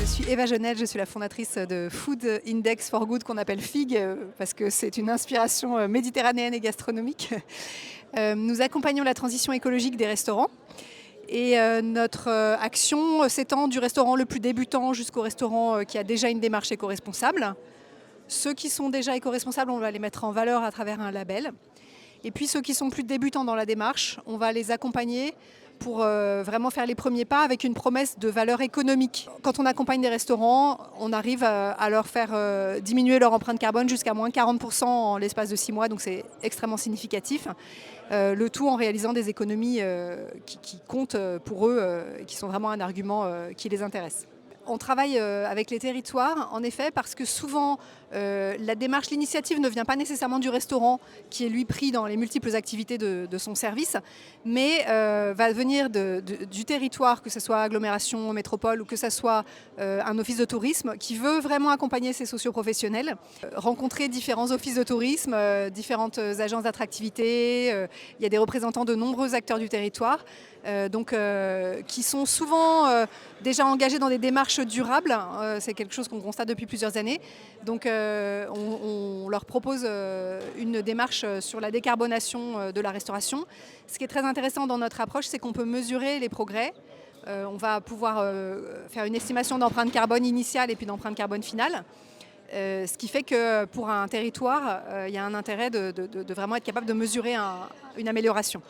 Je suis Eva Genel, je suis la fondatrice de Food Index for Good qu'on appelle FIG parce que c'est une inspiration méditerranéenne et gastronomique. Nous accompagnons la transition écologique des restaurants et notre action s'étend du restaurant le plus débutant jusqu'au restaurant qui a déjà une démarche éco-responsable. Ceux qui sont déjà éco-responsables, on va les mettre en valeur à travers un label. Et puis ceux qui sont plus débutants dans la démarche, on va les accompagner pour vraiment faire les premiers pas avec une promesse de valeur économique. Quand on accompagne des restaurants, on arrive à leur faire diminuer leur empreinte carbone jusqu'à moins 40% en l'espace de 6 mois, donc c'est extrêmement significatif. Le tout en réalisant des économies qui comptent pour eux et qui sont vraiment un argument qui les intéresse. On travaille avec les territoires, en effet, parce que souvent, la démarche, l'initiative ne vient pas nécessairement du restaurant, qui est lui pris dans les multiples activités de son service, mais va venir du territoire, que ce soit agglomération, métropole, ou que ce soit un office de tourisme, qui veut vraiment accompagner ses socioprofessionnels, rencontrer différents offices de tourisme, différentes agences d'attractivité. Il y a des représentants de nombreux acteurs du territoire, qui sont souvent déjà engagés dans des démarches durables. C'est quelque chose qu'on constate depuis plusieurs années. Donc on leur propose une démarche sur la décarbonation de la restauration. Ce qui est très intéressant dans notre approche, c'est qu'on peut mesurer les progrès. On va pouvoir faire une estimation d'empreinte carbone initiale et puis d'empreinte carbone finale. Ce qui fait que pour un territoire, il y a un intérêt de vraiment être capable de mesurer une amélioration.